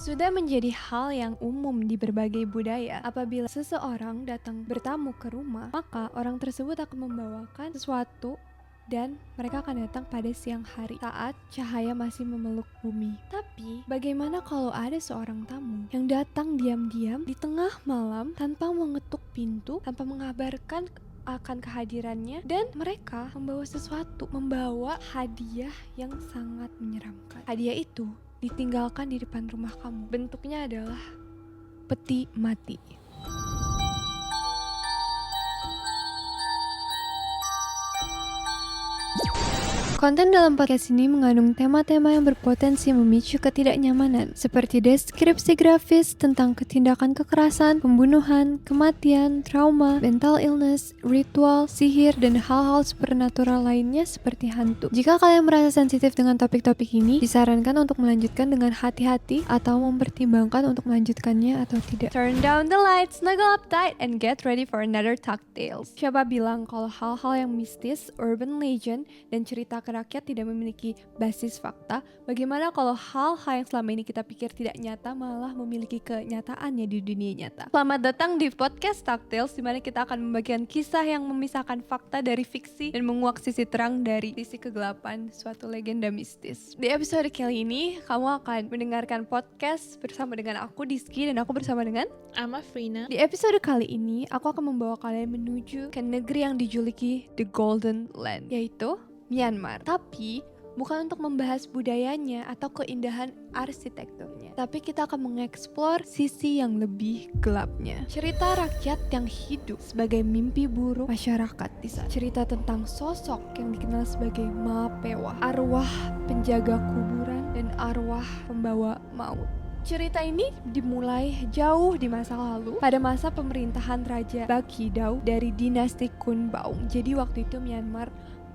Sudah menjadi hal yang umum di berbagai budaya. Apabila seseorang datang bertamu ke rumah, maka orang tersebut akan membawakan sesuatu dan mereka akan datang pada siang hari saat cahaya masih memeluk bumi. Tapi bagaimana kalau ada seorang tamu yang datang diam-diam di tengah malam tanpa mengetuk pintu, tanpa mengabarkan akan kehadirannya, dan mereka membawa sesuatu, membawa hadiah yang sangat menyeramkan. Hadiah itu ditinggalkan di depan rumah kamu. Bentuknya adalah peti mati. Konten dalam podcast ini mengandung tema-tema yang berpotensi memicu ketidaknyamanan, seperti deskripsi grafis tentang tindakan kekerasan, pembunuhan, kematian, trauma, mental illness, ritual, sihir, dan hal-hal supernatural lainnya seperti hantu. Jika kalian merasa sensitif dengan topik-topik ini, disarankan untuk melanjutkan dengan hati-hati atau mempertimbangkan untuk melanjutkannya atau tidak. Turn down the lights, snuggle up tight, and get ready for another Talk Tales. Siapa bilang kalau hal-hal yang mistis, urban legend, dan cerita rakyat tidak memiliki basis fakta? Bagaimana kalau hal-hal yang selama ini kita pikir tidak nyata malah memiliki kenyataannya di dunia nyata? Selamat datang di podcast Talk Tales, di mana kita akan membagikan kisah yang memisahkan fakta dari fiksi dan menguak sisi terang dari sisi kegelapan suatu legenda mistis. Di episode kali ini, kamu akan mendengarkan podcast bersama dengan aku, Diski, dan aku bersama dengan Ama Frina. Di episode kali ini, aku akan membawa kalian menuju ke negeri yang dijuluki The Golden Land, yaitu Myanmar. Tapi bukan untuk membahas budayanya atau keindahan arsitekturnya, tapi kita akan mengeksplor sisi yang lebih gelapnya. Cerita rakyat yang hidup sebagai mimpi buruk masyarakat di sana. Cerita tentang sosok yang dikenal sebagai Mapewa, arwah penjaga kuburan dan arwah pembawa maut. Cerita ini dimulai jauh di masa lalu, pada masa pemerintahan Raja Bakidao dari dinasti Kun Baung. Jadi waktu itu Myanmar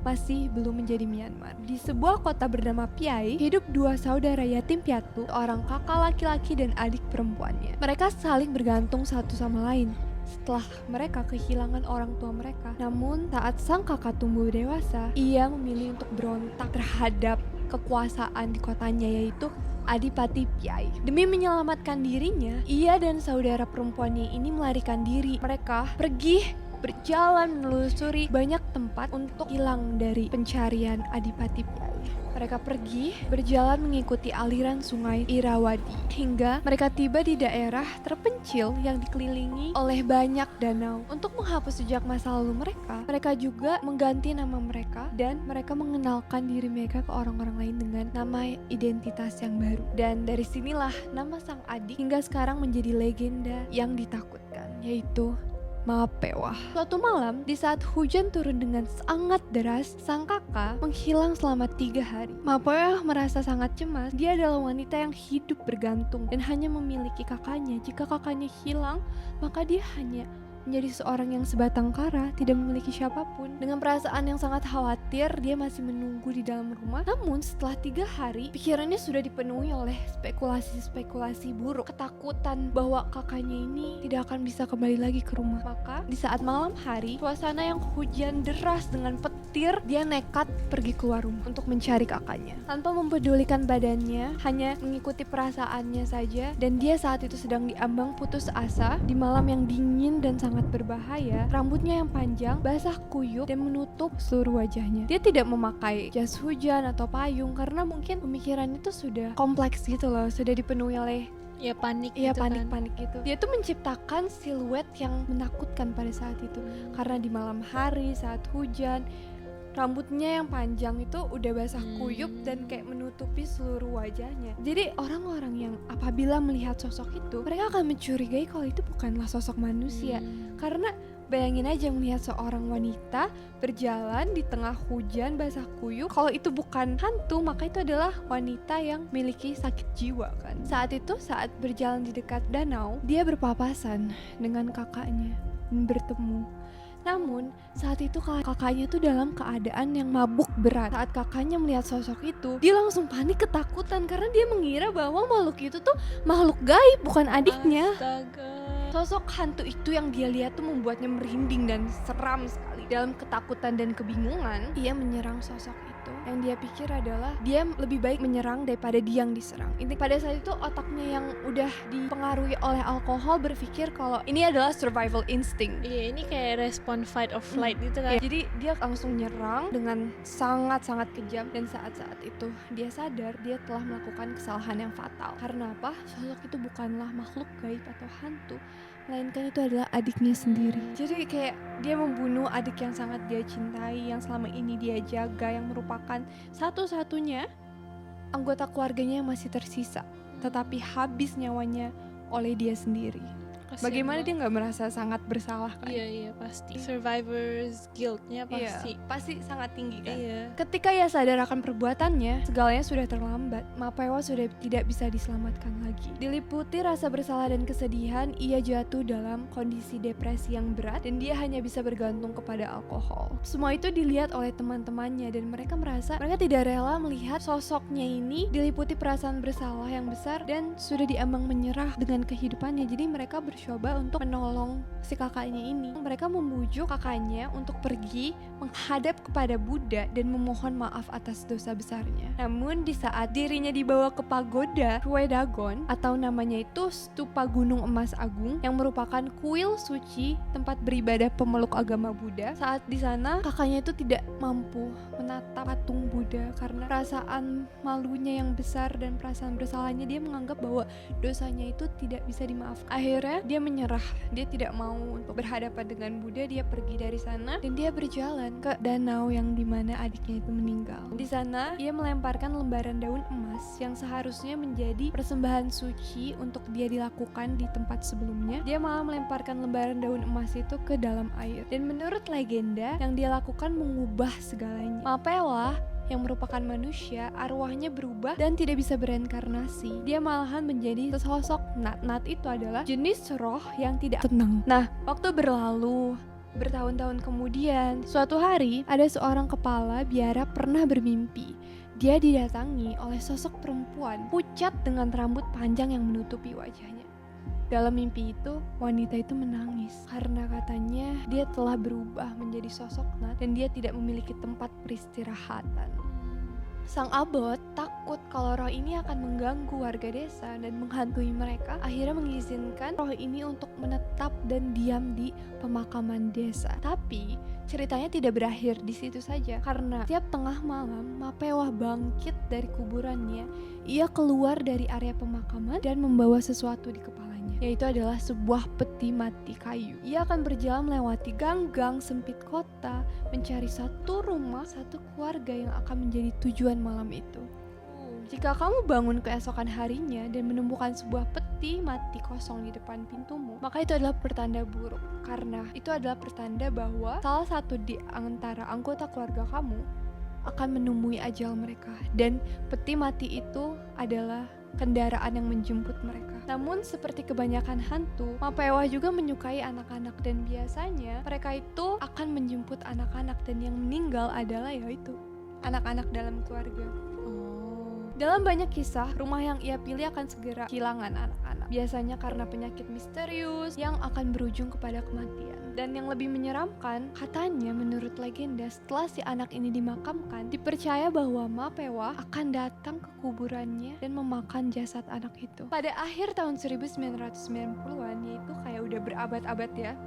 masih belum menjadi Myanmar. Di sebuah kota bernama Piai, hidup dua saudara yatim piatu, seorang kakak laki-laki dan adik perempuannya. Mereka saling bergantung satu sama lain setelah mereka kehilangan orang tua mereka. Namun saat sang kakak tumbuh dewasa, ia memilih untuk berontak terhadap kekuasaan di kotanya, yaitu Adipati Piai. Demi menyelamatkan dirinya, ia dan saudara perempuannya ini melarikan diri. Mereka pergi berjalan menelusuri banyak tempat untuk hilang dari pencarian Adipati Piai. Mereka pergi berjalan mengikuti aliran sungai Irrawaddy hingga mereka tiba di daerah terpencil yang dikelilingi oleh banyak danau. Untuk menghapus jejak masa lalu mereka juga mengganti nama mereka dan mereka mengenalkan diri mereka ke orang-orang lain dengan nama identitas yang baru. Dan dari sinilah nama sang adik hingga sekarang menjadi legenda yang ditakutkan, yaitu Mapewa. Suatu malam, di saat hujan turun dengan sangat deras, sang kakak menghilang selama 3 hari. Mapewa merasa sangat cemas. Dia adalah wanita yang hidup bergantung dan hanya memiliki kakaknya. Jika kakaknya hilang, maka dia hanya menjadi seorang yang sebatang kara, tidak memiliki siapapun. Dengan perasaan yang sangat khawatir, dia masih menunggu di dalam rumah. Namun setelah 3 hari, pikirannya sudah dipenuhi oleh spekulasi-spekulasi buruk, ketakutan bahwa kakaknya ini tidak akan bisa kembali lagi ke rumah. Maka di saat malam hari, suasana yang hujan deras dengan petir, dia nekat pergi keluar rumah untuk mencari kakaknya. Tanpa mempedulikan badannya, hanya mengikuti perasaannya saja, dan dia saat itu sedang diambang putus asa di malam yang dingin dan sangat berbahaya. Rambutnya yang panjang, basah kuyup dan menutup seluruh wajahnya. Dia tidak memakai jas hujan atau payung karena mungkin pemikirannya itu sudah kompleks gitu loh, sudah dipenuhi oleh panik gitu. Dia tuh menciptakan siluet yang menakutkan pada saat itu. Karena di malam hari saat hujan, rambutnya yang panjang itu udah basah kuyup dan kayak menutupi seluruh wajahnya. Jadi orang-orang yang apabila melihat sosok itu, mereka akan mencurigai kalau itu bukanlah sosok manusia. Karena bayangin aja melihat seorang wanita berjalan di tengah hujan basah kuyup. Kalau itu bukan hantu, maka itu adalah wanita yang memiliki sakit jiwa kan. Saat itu, saat berjalan di dekat danau, dia berpapasan dengan kakaknya dan bertemu. Namun saat itu kakaknya tuh dalam keadaan yang mabuk berat. Saat kakaknya melihat sosok itu, dia langsung panik ketakutan karena dia mengira bahwa makhluk itu tuh makhluk gaib, bukan adiknya. Astaga. Sosok hantu itu yang dia lihat tuh membuatnya merinding dan seram sekali. Dalam ketakutan dan kebingungan, ia menyerang sosok itu. itu, yang dia pikir adalah dia lebih baik menyerang daripada dia yang diserang. Pada saat itu otaknya yang udah dipengaruhi oleh alkohol berpikir kalau ini adalah survival instinct. Iya, ini kayak respon fight or flight gitu kan. Jadi dia langsung nyerang dengan sangat-sangat kejam, dan saat-saat itu dia sadar dia telah melakukan kesalahan yang fatal. Karena apa? Sosok itu bukanlah makhluk gaib atau hantu, melainkan itu adalah adiknya sendiri. Jadi kayak dia membunuh adik yang sangat dia cintai, yang selama ini dia jaga, yang merupakan satu-satunya anggota keluarganya yang masih tersisa, tetapi habis nyawanya oleh dia sendiri. Kasian Bagaimana banget. dia nggak merasa sangat bersalah kan? Iya pasti. Survivor's guilt-nya pasti. Iya, pasti sangat tinggi kan? Iya. Ketika ia sadar akan perbuatannya, segalanya sudah terlambat. Mapewa sudah tidak bisa diselamatkan lagi. Diliputi rasa bersalah dan kesedihan, ia jatuh dalam kondisi depresi yang berat dan dia hanya bisa bergantung kepada alkohol. Semua itu dilihat oleh teman-temannya dan mereka merasa mereka tidak rela melihat sosoknya ini diliputi perasaan bersalah yang besar dan sudah diambang menyerah dengan kehidupannya. Jadi mereka bercoba untuk menolong si kakaknya ini. Mereka membujuk kakaknya untuk pergi menghadap kepada Buddha dan memohon maaf atas dosa besarnya. Namun di saat dirinya dibawa ke pagoda Ruedagon, atau namanya itu Stupa Gunung Emas Agung, yang merupakan kuil suci tempat beribadah pemeluk agama Buddha, saat di sana kakaknya itu tidak mampu menatap patung Buddha karena perasaan malunya yang besar dan perasaan bersalahnya. Dia menganggap bahwa dosanya itu tidak bisa dimaafkan. Akhirnya dia menyerah, dia tidak mau untuk berhadapan dengan Buddha. Dia pergi dari sana dan dia berjalan ke danau yang dimana adiknya itu meninggal. Di sana ia melemparkan lembaran daun emas yang seharusnya menjadi persembahan suci untuk dia dilakukan di tempat sebelumnya. Dia malah melemparkan lembaran daun emas itu ke dalam air, dan menurut legenda yang dia lakukan mengubah segalanya. Mapewa yang merupakan manusia, arwahnya berubah dan tidak bisa bereinkarnasi. Dia malahan menjadi sesosok Nat. Nat itu adalah jenis roh yang tidak tenang. Nah, waktu berlalu, bertahun-tahun kemudian, suatu hari ada seorang kepala biara pernah bermimpi. Dia didatangi oleh sosok perempuan pucat dengan rambut panjang yang menutupi wajahnya. Dalam mimpi itu, wanita itu menangis karena katanya dia telah berubah menjadi sosok Nat dan dia tidak memiliki tempat peristirahatan. Sang abot takut kalau roh ini akan mengganggu warga desa dan menghantui mereka. Akhirnya mengizinkan roh ini untuk menetap dan diam di pemakaman desa. Tapi ceritanya tidak berakhir di situ saja, karena tiap tengah malam Mapewa bangkit dari kuburannya. Ia keluar dari area pemakaman dan membawa sesuatu di kepalanya, yaitu adalah sebuah peti mati kayu. Ia akan berjalan melewati gang-gang sempit kota, mencari satu rumah, satu keluarga yang akan menjadi tujuan malam itu. Jika kamu bangun keesokan harinya dan menemukan sebuah peti mati kosong di depan pintumu, maka itu adalah pertanda buruk, karena itu adalah pertanda bahwa salah satu di antara anggota keluarga kamu akan menemui ajal mereka, dan peti mati itu adalah kendaraan yang menjemput mereka. Namun seperti kebanyakan hantu, Mapewa juga menyukai anak-anak, dan biasanya mereka itu akan menjemput anak-anak, dan yang meninggal adalah yaitu anak-anak dalam keluarga. Dalam banyak kisah, rumah yang ia pilih akan segera kehilangan anak-anak, biasanya karena penyakit misterius yang akan berujung kepada kematian. Dan yang lebih menyeramkan, katanya menurut legenda, setelah si anak ini dimakamkan, dipercaya bahwa Mapewa akan datang ke kuburannya dan memakan jasad anak itu. Pada akhir tahun 1990-an, yaitu kayak udah berabad-abad ya,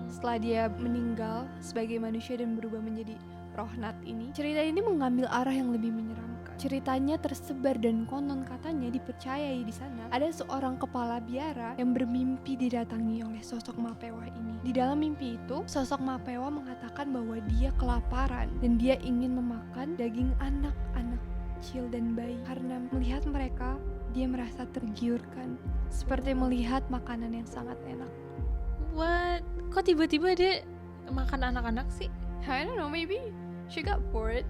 setelah dia meninggal sebagai manusia dan berubah menjadi roh Nat ini, cerita ini mengambil arah yang lebih menyeramkan. Ceritanya tersebar dan konon katanya dipercayai di sana ada seorang kepala biara yang bermimpi didatangi oleh sosok Mapewa ini. Di dalam mimpi itu, sosok Mapewa mengatakan bahwa dia kelaparan dan dia ingin memakan daging anak-anak kecil dan bayi. Karena melihat mereka, dia merasa tergiurkan, seperti melihat makanan yang sangat enak. What? Kok tiba-tiba dia makan anak-anak sih? I don't know, maybe she got bored.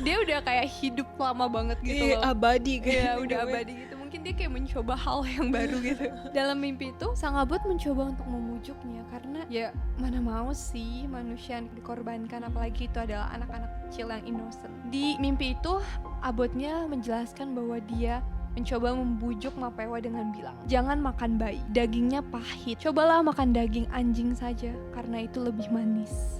Dia udah kayak hidup lama banget gitu loh. Abadi Iya, udah abadi gitu. Mungkin dia kayak mencoba hal yang baru gitu. Dalam mimpi itu, sang abot mencoba untuk memujuknya karena ya mana mau sih manusia yang dikorbankan, apalagi itu adalah anak-anak kecil yang innocent. Di mimpi itu, abotnya menjelaskan bahwa dia mencoba membujuk Mapewa dengan bilang, jangan makan bayi, dagingnya pahit. Cobalah makan daging anjing saja karena itu lebih manis.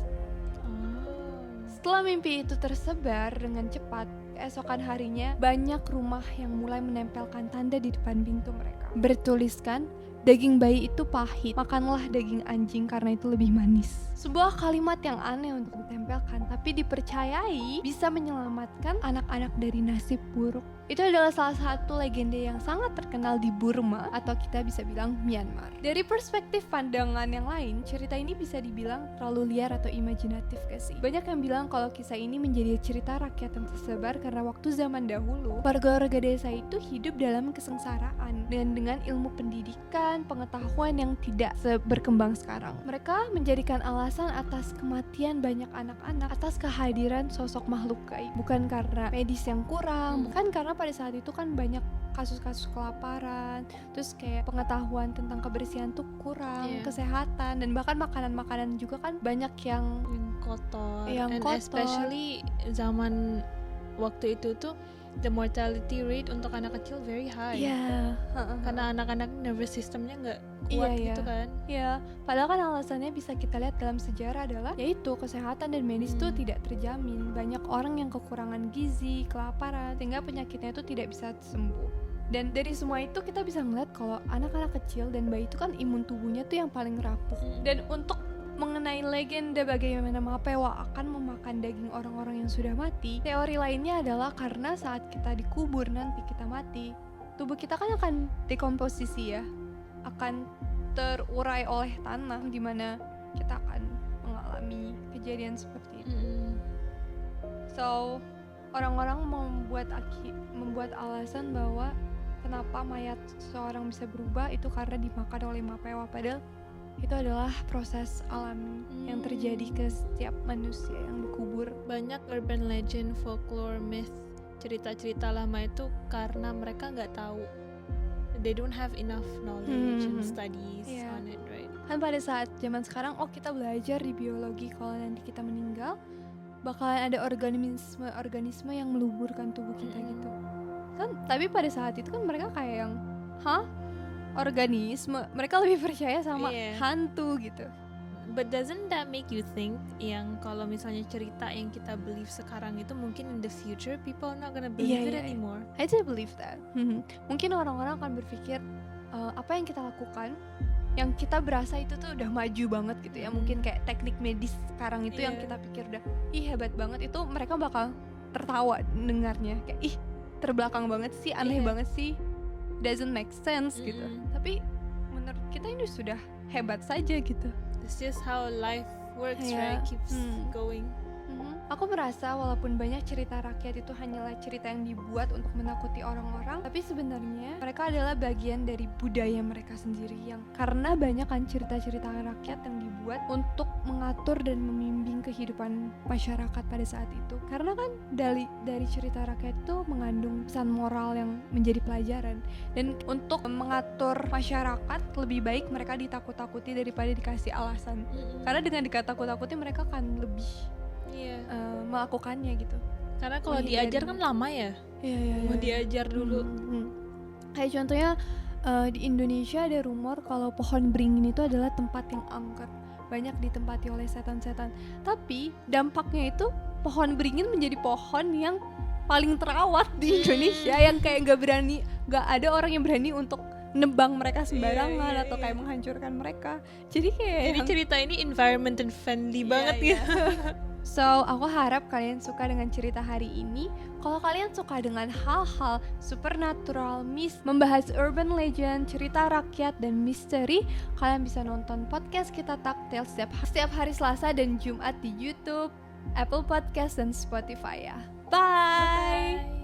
Setelah mimpi itu tersebar dengan cepat, keesokan harinya banyak rumah yang mulai menempelkan tanda di depan pintu mereka. Bertuliskan, daging bayi itu pahit, makanlah daging anjing karena itu lebih manis. Sebuah kalimat yang aneh untuk ditempelkan, tapi dipercayai bisa menyelamatkan anak-anak dari nasib buruk. Itu adalah salah satu legenda yang sangat terkenal di Burma, atau kita bisa bilang Myanmar. Dari perspektif pandangan yang lain, cerita ini bisa dibilang terlalu liar atau imajinatif gak sih? Banyak yang bilang kalau kisah ini menjadi cerita rakyat yang tersebar karena waktu zaman dahulu, warga-warga desa itu hidup dalam kesengsaraan dan dengan ilmu pendidikan, pengetahuan yang tidak berkembang sekarang. Mereka menjadikan alasan atas kematian banyak anak-anak atas kehadiran sosok makhluk gaib, bukan karena medis yang kurang, bukan karena pada saat itu kan banyak kasus-kasus kelaparan, terus kayak pengetahuan tentang kebersihan tuh kurang, kesehatan, dan bahkan makanan-makanan juga kan banyak yang kotor. Yang And kotor. especially zaman waktu itu tuh the mortality rate untuk anak kecil very high. Iya. Karena anak-anak nervous systemnya nggak kuat gitu kan. Iya, padahal kan alasannya bisa kita lihat dalam sejarah adalah yaitu kesehatan dan medis tuh tidak terjamin. Banyak orang yang kekurangan gizi, kelaparan, sehingga penyakitnya itu tidak bisa sembuh. Dan dari semua itu kita bisa ngeliat kalau anak-anak kecil dan bayi itu kan imun tubuhnya tuh yang paling rapuh. Dan untuk mengenai legenda bagaimana Mapewa akan memakan daging orang-orang yang sudah mati, teori lainnya adalah karena saat kita dikubur nanti kita mati, tubuh kita kan akan dekomposisi ya, akan terurai oleh tanah, dimana kita akan mengalami kejadian seperti itu. So orang-orang membuat alasan bahwa kenapa mayat seseorang bisa berubah itu karena dimakan oleh Mapewa, padahal itu adalah proses alami yang terjadi ke setiap manusia yang dikubur. Banyak urban legend, folklore, myth, cerita-cerita lama itu karena mereka nggak tahu. They don't have enough knowledge and studies on it, right? Kan pada saat zaman sekarang, kita belajar di biologi kalau nanti kita meninggal bakalan ada organisme yang meluburkan tubuh kita gitu. Kan tapi pada saat itu kan mereka kayak yang, organisme, mereka lebih percaya sama hantu gitu. But doesn't that make you think yang kalau misalnya cerita yang kita believe sekarang itu mungkin in the future people are not gonna believe it anymore? I do believe that. Mungkin orang-orang akan berpikir apa yang kita lakukan, yang kita berasa itu tuh udah maju banget gitu ya. Mungkin kayak teknik medis sekarang itu yang kita pikir udah hebat banget, itu mereka bakal tertawa dengarnya kayak terbelakang banget sih, aneh banget sih, doesn't make sense gitu. Tapi menurut kita ini sudah hebat saja gitu. It's just how life works, right? Keeps going. Aku merasa walaupun banyak cerita rakyat itu hanyalah cerita yang dibuat untuk menakuti orang-orang, tapi sebenarnya mereka adalah bagian dari budaya mereka sendiri, yang karena banyak kan cerita-cerita rakyat yang dibuat untuk mengatur dan membimbing kehidupan masyarakat pada saat itu. Karena kan dari cerita rakyat itu mengandung pesan moral yang menjadi pelajaran, dan untuk mengatur masyarakat lebih baik mereka ditakut-takuti daripada dikasih alasan. Karena dengan dikata-takuti mereka akan lebih melakukannya gitu. Karena kalau diajar kan lama ya. Mau diajar dulu. Kayak contohnya di Indonesia ada rumor kalau pohon beringin itu adalah tempat yang angker, banyak ditempati oleh setan-setan. Tapi dampaknya itu pohon beringin menjadi pohon yang paling terawat di Indonesia, yang kayak gak ada orang yang berani untuk nebang mereka sembarangan atau kayak menghancurkan mereka. Jadi cerita ini environment and friendly banget ya. So, aku harap kalian suka dengan cerita hari ini. Kalau kalian suka dengan hal-hal supernatural, membahas urban legend, cerita rakyat, dan misteri, kalian bisa nonton podcast kita Taktil setiap hari Selasa dan Jumat di YouTube, Apple Podcast, dan Spotify ya. Bye!